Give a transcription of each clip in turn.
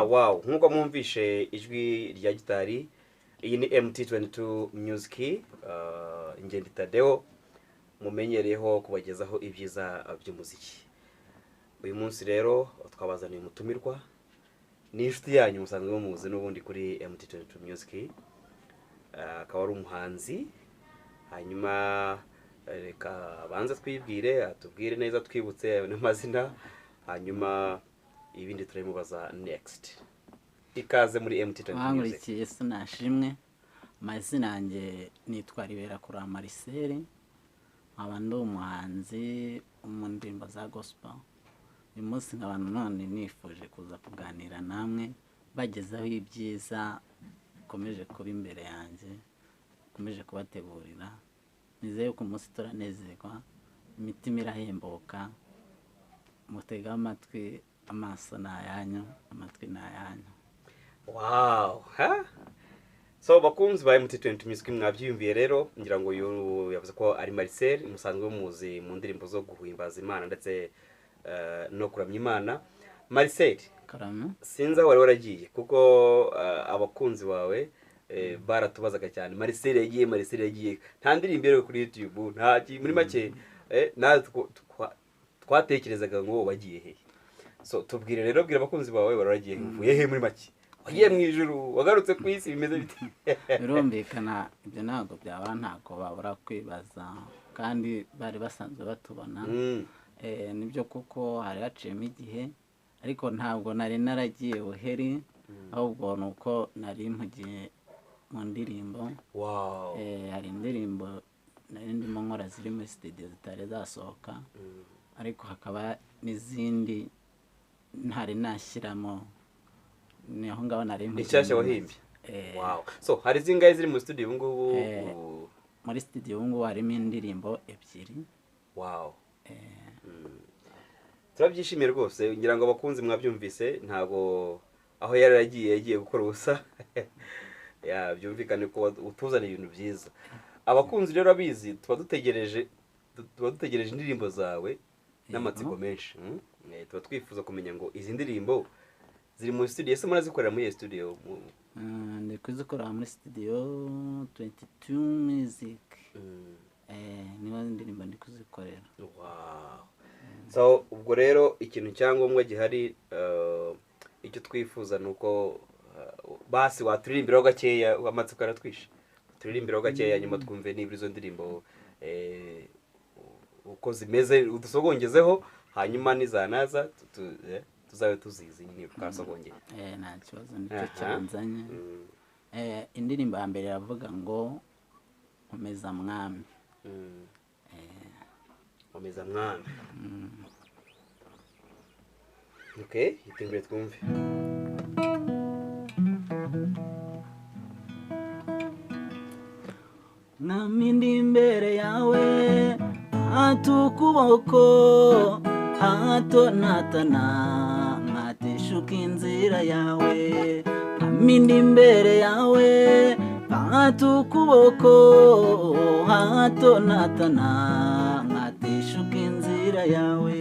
wow, nkuko mwumvishe ijwi rya gitari, iyi ni MT22 Music, ingendo Tadeo mumenyereyeho kubagezaho ibyiza by'umuziki. Uyu munsi rero twabazaniye umutumirwa ni inshuti yanyu musanzwe muzi n'ubundi kuri MT22 Music, akaba ari umuhanzi. Hanyuma reka banza twibwire, atubwire neza twibutse n'amazina, hanyuma ibindi turamubaza next. Ikaze muri MT22 Music. Mwangurikiye sinashimwe. Amazina yanjye nitwa Ribera kuri Marcel. Nkaba ndi umuhanzi mu ndirimbo za gospel. Uyu munsi nkaba none nifuje kuza kuganira namwe bagezaho ibyiza komeje kuba imbere yanjye, komeje kubategurira. Nizeye ko umunsi turanezerwa, imitima irahembuka, mutega amatwi, amaso n'ayanyu, amatwi n'ayanyu. Wow, ha? So bakunzi ba MT22 Music mwabyiyumviye rero, ngira ngo yavuze ko ari Marcel, musanzwe muzi mu ndirimbo zo guhimbaza Imana ndetse no kuramya Imana. Marcel, Karame. sinza wari waragiye kuko abakunzi bawe baratubazaga cyane, Marcel yagiye nta ndirimbo rero kuri YouTube, nta muri make twatekerezaga ngo wagiye he. So tubwire rero, bwira abakunzi bawe waragiye uvuye he muri make, wagiye mu ijuru, wagarutse ku isi, bimeze bite? Birumvikana ibyo ntabwo byaba ntako babura kwibaza, kandi bari basanzwe batubona. Nibyo kuko hari haciyemo igihe, ariko ntabwo nari naragiye buheri, ahubwo nuko nari mpugiye mu ndirimbo. Wow. Hari indirimbo nari ndimo nkora ziri muri studio zitari zasohoka, ariko hakaba n'izindi ntari nashyiramo, niho ngaho nari mpugiye. Nshyashya wahimbye? Wow. So hari zingahe ziri mu studio ngubu? Muri studio ngubu harimo indirimbo ebyiri. Wow. Turabyishimiye rwose, ngira ngo abakunzi mwabyumvise, ntago aho yagiye gukora ubusa. Ya byumvikane ko utuzaniye ibintu byiza. Abakunzi rero abizi, tuba dutegereje indirimbo zawe n'amatsiko menshi. Tuba twifuza kumenya ngo izi ndirimbo ziri mu studio, ese murazikorera muri studio? Ndi kuzikorera muri studio 22 Music. Niba indirimbo ndi kuzikorera. Wow. So ubwo rero ikintu cyangombwa gihari, icyo twifuza nuko basi waturirimbiraho gakeya, amatsiko aratwishe. Turirimbiraho gakeya nyuma twumve niba izo ndirimbo uko zimeze udusogongezeho, hanyuma nizanaza tuzabe tuzizi nyine twasogongeye. Nta kibazo, nicyo cyanzanye. Indirimbo ya mbere iravuga ngo Komeza Mwami. Komeza Mwami. Okay, itimbere twumve. Mwami ndi imbere yawe, hato ukuboko, hato natana, nkateshuka inzira yawe. Mwami ndi imbere yawe, hato ukuboko, hato natana, nkateshuka inzira yawe.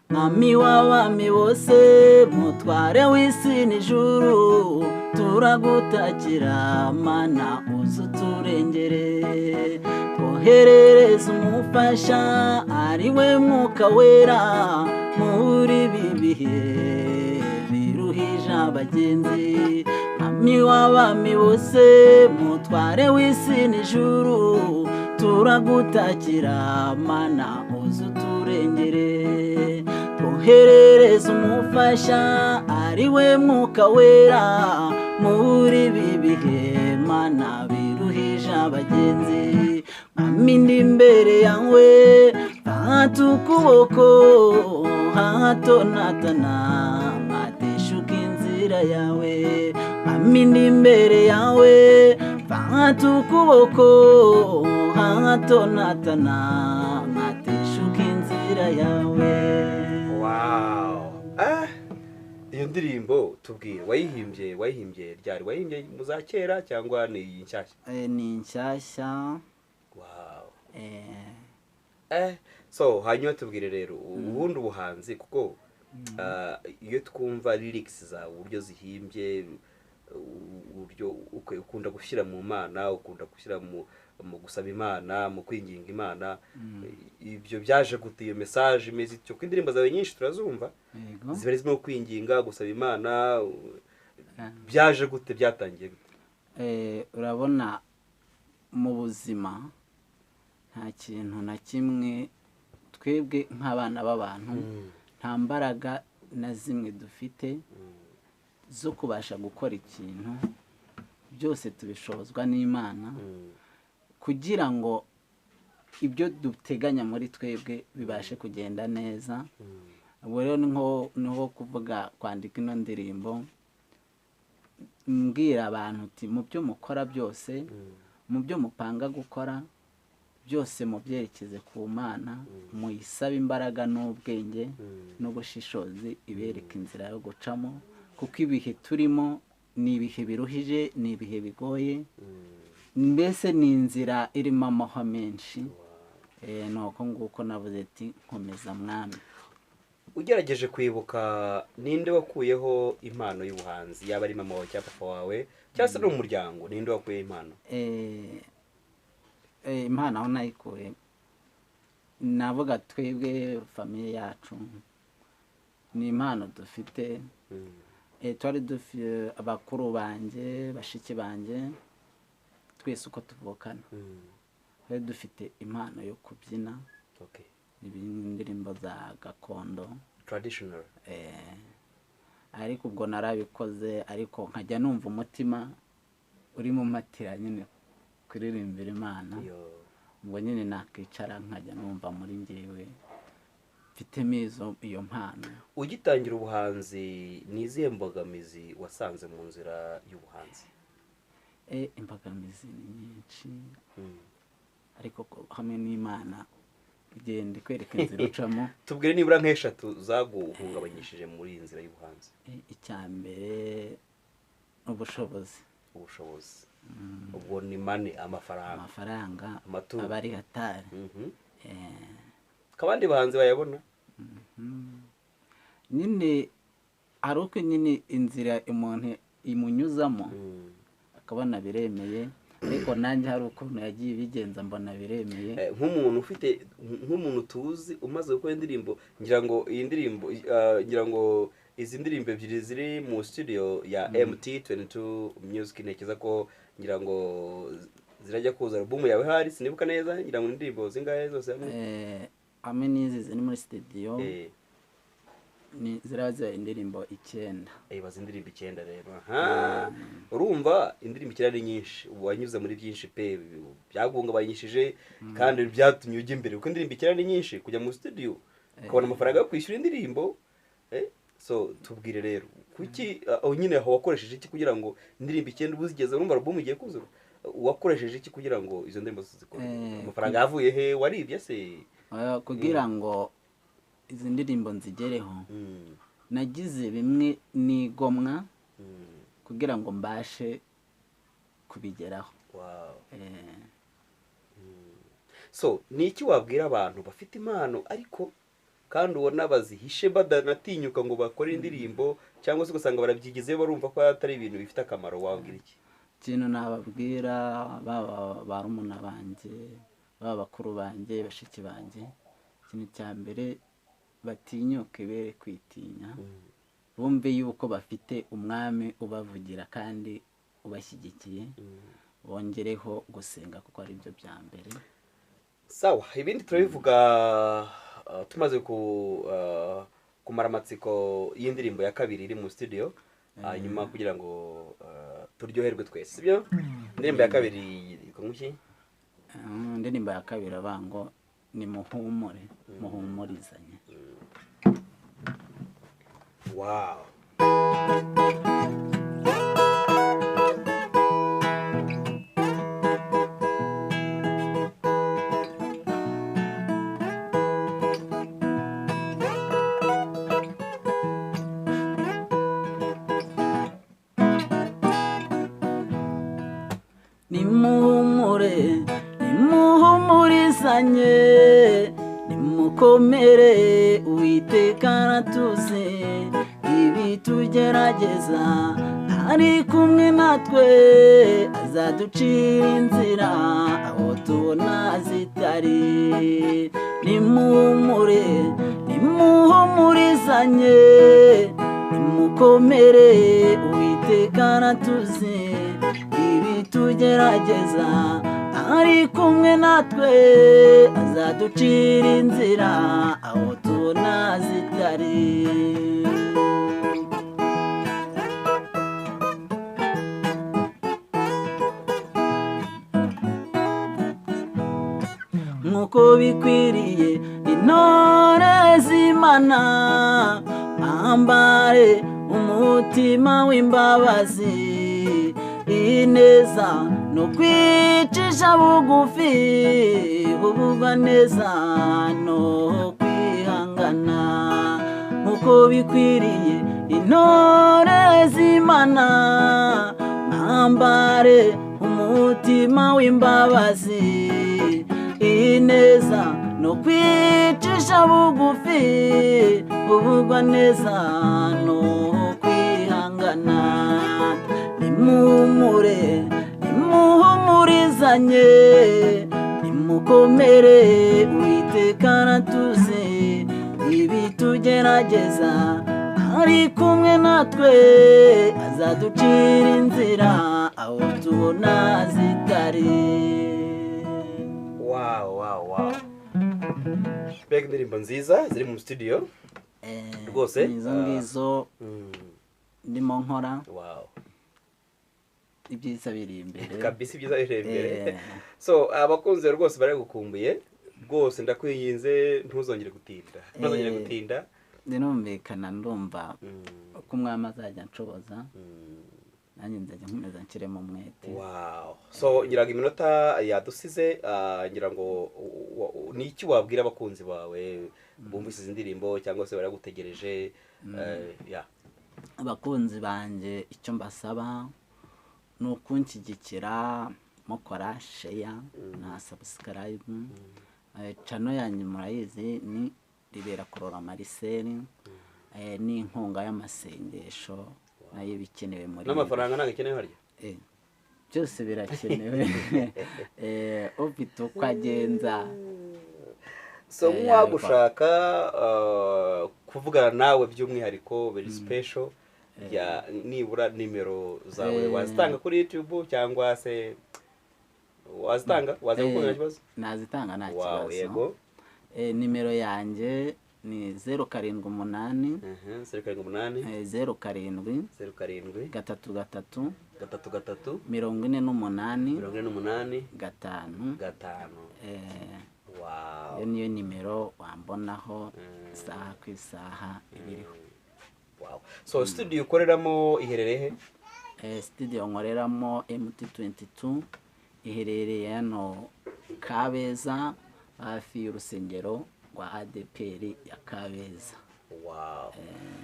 Mwami w'abami bose, mutware w'isi n'ijuru, turagutakira Mana uze uturengere. Twoherereze umufasha ari we Mwuka Wera, muri ibi bihe biruhije abagenzi. Mwami w'abami bose, mutware w'isi n'ijuru, turagutakira Mana uze uturengere. Twoherereze umufasha ari we Mwuka Wera, muri ibi bihe Mana biruhije abagenzi. Mwami ndi imbere yawe, hato ukuboko, hato natana, nkateshuka inzira yawe. Mwami ndi imbere yawe, hato ukuboko, hato natana, nkateshuka inzira yawe. Wow. iyo ndirimbo tubwire wayihimbye ryari, wayihimbye mu za kera cyangwa ni iyi nshyashya? ni nshyashya. Wow. So hanyuma tubwire rero ubundi ubuhanzi, kuko iyo twumva lyrics zawe uburyo zihimbye, uburyo ukunda gushyira mu Mana, ukunda gushyira mu gusaba Imana, mu kwinginga Imana, ibyo byaje gute iyo message imeze ityo? Ko indirimbo zawe nyinshi turazumva ziba zirimo kwinginga, gusaba Imana, byaje gute, byatangiye gute? Urabona mu buzima nta kintu na kimwe twebwe nk'abana b'abantu nta mbaraga na zimwe dufite zo kubasha gukora ikintu, byose tubishobozwa n'Imana kugira ngo ibyo duteganya muri twebwe bibashe kugenda neza. Ubwo rero niho kuvuga kwandika ino ndirimbo mbwira abantu uti mu byo mukora byose, mu byo mupanga gukora byose mubyerekeze ku Mana, muyisabe imbaraga n'ubwenge n'ubushishozi ibereka inzira yo gucamo, kuko ibihe turimo ni ibihe biruhije, ni ibihe bigoye, mbese ni inzira irimo amahwa menshi. Nuko nguko navuze ati nkomeza mwami. Ugerageje kwibuka ninde wakuyeho impano y'ubuhanzi, yaba ari mama wawe cyangwa papa wawe cyangwa se no mu muryango, ninde wakuyeho impano? Impano aho nayikuye navuga twebwe famiye yacu ni impano dufite. Twari dufite abakuru banjye, bashiki banjye, twese uko tuvukana twari dufite impano yo kubyina indirimbo za gakondo, traditional. Ariko ubwo narabikoze, ariko nkajya numva umutima uri mu matira nyine kuririmbira Imana. Ubwo nyine nakicara nkajya numva muri njyewe mfitemo iyo mpano. Ugitangira ubuhanzi ni izihe mbogamizi wasanze mu nzira y'ubuhanzi? Imbogamizi ni nyinshi, ariko hamwe n'Imana igenda ikwereka inzira ucamo. Tubwire nibura nk'eshatu zaguhungabanyishije muri iyi nzira y'ubuhanzi. Icya mbere ubushobozi. Ubwo ni mane, amafaranga aba ari hatari. Kabandi bahanzi bayabona nyine, ari uko nyine inzira umuntu imunyuzamo akabona biremeye, ariko nanjye hari ukuntu yagiye bigenza mbona biremeye. Nk'umuntu tuzi umaze gukora indirimbo, ngira ngo izi ndirimbo ebyiri ziri mu studio ya MT22 Music, ntekereza ko ngira ngo zirajya kuza album yawe hari, sinibuka neza, ngira ngo indirimbo zingahe zose hamwe? Hamwe n'izi ziri muri studio ni ziraza indirimbo 9. Bazi indirimbo 9 rero. Urumva indirimbo 9 ari nyinshi, wanyuze muri byinshi pe, byagungabanyishije kandi byatumye ujya imbere, kuko indirimbo 9 ari nyinshi, kujya mu studio ukabona amafaranga yo kwishyura indirimbo. So tubwire rero kuki nyine aho wakoresheje iki kugira ngo indirimbo 9 ubuzigeze, urumva album igiye kuzura, wakoresheje iki kugira ngo izo ndirimbo zikore? Amafaranga yavuye he, waribye se? Kugira ngo izi ndirimbo nzigereho nagize bimwe nigomwa kugira ngo mbashe kubigeraho. So ni iki wabwira abantu bafite impano ariko kandi ubona bazihishe badanatinyuka ngo bakore indirimbo, cyangwa se ugasanga barabyigizeyo barumva ko atari ibintu bifite akamaro? Wabwira iki? Ikintu nababwira baba barumuna banjye, baba bakuru banjye, bashiki banjye, ikintu cya mbere batinyuke, bere kwitinya, bumve yuko bafite umwami ubavugira kandi ubashyigikiye, bongereho gusenga kuko ari byo bya mbere. Sawa, ibindi turabivuga tumaze kumara amatsiko y'indirimbo ya kabiri iri mu studio, hanyuma kugira ngo turyoherwe twese, sibyo? Indirimbo ya kabiri yitwa nguki? Indirimbo ya kabiri abango ni muhumure, muhumurizanye. Wow. nimuhumure nimuhumurizanye nimukomere Uwiteka aratuzi ibitugerageza ari kumwe natwe azaducira inzira aho tubona zitari nimuhumure nimuhumurizanye nimukomere Uwiteka aratuzi ibitugerageza ari kumwe natwe azaducira inzira aho tubona zitari nk'uko bikwiriye intore z'Imana bambare umutima w'imbabazi ineza no kwicisha bugufi ubugwa neza no kwihangana nk'uko bikwiriye intore z'Imana bambare umutima w'imbabazi ineza no kwicisha bugufi ubugwa neza no kwihangana nimuhumure nimuhumurizanye nimukomere Uwiteka aratuzi ibitugerageza ari kumwe natwe azaducira inzira aho tubona zitari. Wow. Mbega indirimbo nziza ziri mu studio rwose izo ngizo ndimo nkora. Wow. Ibyiza biri imbere kabisa, ibyiza biri imbere. So abakunze rwose bari gukumbuye rwose ndakwiyinze ntuzongere gutinda ndinumvikana ndumva uko umwami azajya nshoboza nanjye nzajya nkomeza nshyiremo umwete. Wow. So ngiraga iminota yadusize, ngira ngo ni iki wabwira abakunzi bawe bumvise izi ndirimbo cyangwa se baragutegereje? Abakunzi banjye icyo mbasaba ni ukunshyigikira mukora share na subscribe. Channel yanyu murayizi ni Ribera Kurora Marcel, n'inkunga y'amasengesho nayo bikenewe muri n'amafaranga ntabwo akenewe harya byose birakenewe. Ufite uko agenza. So mwagushaka kuvugana nawe by'umwihariko very special, ya nibura nimero zawe wazitanga kuri YouTube cyangwa se wazitanga gukora ikibazo? Nazitanga nta kibazo. Wow, yego. Nimero yanjye ni 078 07 0 karindwi 07 gatatu 3 48 5. Wow. Iyo niyo nimero wambonaho isaha ku isaha ibiriho. Wow. So studio ukoreramo iherereye he? Studio nkoreramo MT22 iherereye hano Kabeza hafi y'urusengero rwa ADPR ya Kabeza. Wow.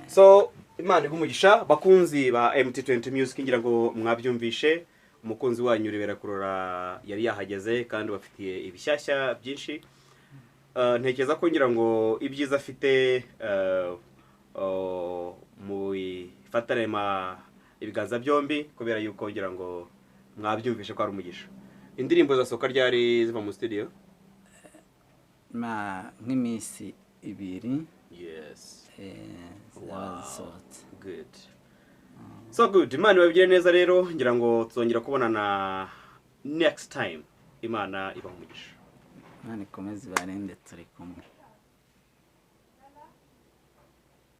So Imana igumugisha bakunzi ba MT20 Music, ngira ngo mwabyumvishe umukunzi wanyu Ribera Kurora yari yahageze kandi bafitiye ibishyashya byinshi. Ntekereza ko ngira ngo ibyiza afite mu ifatarema ibiganza byombi, kubera yuko ngira ngo mwabyumvishe ko ari umugisha. Indirimbo zasohoka ryari ziva mu studio? Nk'iminsi 2. Yes. Wow. Good. So good. Imana ibabwire neza rero, ngira ngo tuzongera kubonana next time. Imana ibaha umugisha. Imana ikomeze ibarinde turi kumwe.